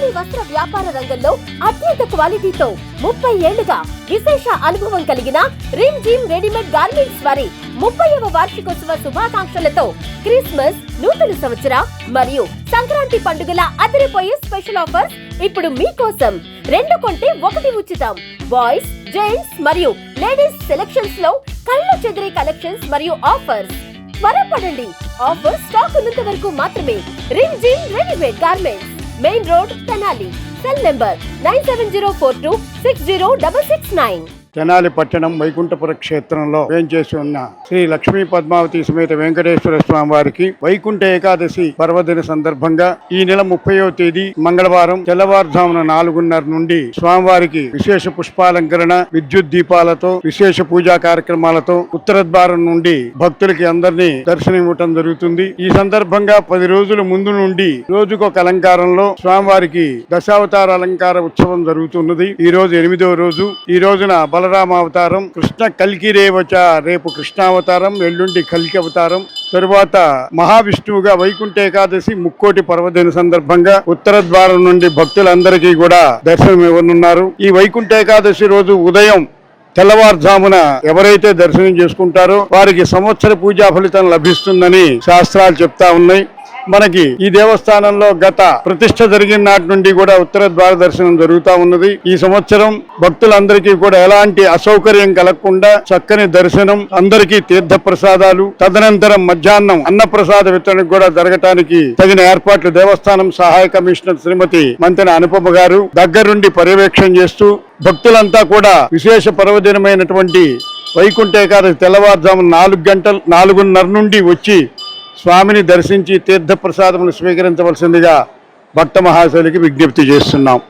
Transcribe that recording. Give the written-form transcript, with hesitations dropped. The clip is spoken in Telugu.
స్వామి వస్త్ర వ్యాపార రంగంలో అత్యంత క్వాలిటీతో 30 ఏళ్లుగా విశేష అనుభవం కలిగిన రిమ్ జిమ్ రెడీమేడ్ గార్మెంట్స్ వారి 30వ వార్షికోత్సవ శుభాకాంక్షలతో క్రిస్మస్, నూతన సంవత్సర మరియు సంక్రాంతి పండుగల అదిరిపోయే స్పెషల్ ఆఫర్స్ ఇప్పుడు మీకోసం. 2 కొంటే 1 ఉచితం. బాయ్స్, జెంట్స్ మరియు లేడీస్ సెలక్షన్స్ లో కళ్ళు చెదిరే కలెక్షన్స్ మరియు ఆఫర్స్. త్వరపడండి, ఆఫర్ స్టాక్ ఉన్నంత వరకు మాత్రమే. Rim gym readymade garments, main road, Tenali. Cell number 9704260669. Tenali పట్టణం వైకుంఠపుర క్షేత్రంలో వేంచేసి ఉన్న శ్రీ లక్ష్మీ పద్మావతి సమేత వెంకటేశ్వర స్వామి వారికి వైకుంఠ ఏకాదశి పర్వదిన సందర్భంగా ఈ నెల 30వ తేదీ మంగళవారం తెల్లవారుజామున 4:30 నుండి స్వామివారికి విశేష పుష్పాలంకరణ, విద్యుత్ దీపాలతో విశేష పూజా కార్యక్రమాలతో ఉత్తర ద్వారం నుండి భక్తులకి అందరినీ దర్శనం ఇవ్వటం జరుగుతుంది. ఈ సందర్భంగా 10 రోజుల ముందు నుండి రోజుకొక అలంకారంలో స్వామివారికి దశావతార అలంకార ఉత్సవం జరుగుతున్నది. ఈ రోజు 8వ రోజు. ఈ రోజున బలరామ అవతారం, కృష్ణ కల్కి రేవచ, రేపు కృష్ణావతారం, ఎల్లుండి కల్కి అవతారం, తరువాత మహావిష్ణువుగా వైకుంఠ ఏకాదశి ముక్కోటి పర్వదిన సందర్భంగా ఉత్తర ద్వారం నుండి భక్తులందరికీ కూడా దర్శనం ఇవ్వనున్నారు. ఈ వైకుంఠ ఏకాదశి రోజు ఉదయం తెల్లవారుజామున ఎవరైతే దర్శనం చేసుకుంటారో వారికి సంవత్సర పూజా ఫలితం లభిస్తుందని శాస్త్రాలు చెప్తా ఉన్నాయి. మనకి ఈ దేవస్థానంలో గత ప్రతిష్ఠ జరిగిన నాటి నుండి కూడా ఉత్తర ద్వార దర్శనం జరుగుతూ ఉన్నది. ఈ సంవత్సరం భక్తులందరికీ కూడా ఎలాంటి అసౌకర్యం కలగకుండా చక్కని దర్శనం, అందరికీ తీర్థ ప్రసాదాలు, తదనంతరం మధ్యాహ్నం అన్నప్రసాద వితరణ కూడా జరగటానికి తగిన ఏర్పాట్లు దేవస్థానం సహాయ కమిషనర్ శ్రీమతి మంతెన అనుపమ గారు దగ్గరుండి పర్యవేక్షణ చేస్తూ భక్తులంతా కూడా విశేష పర్వదినమైనటువంటి వైకుంఠ ఏకాదశి తెల్లవారుజామున 4:30 నుండి వచ్చి స్వామిని దర్శించి తీర్థ ప్రసాదమును స్వీకరించవలసిందిగా భక్త మహాశయులకి విజ్ఞప్తి చేస్తున్నాం.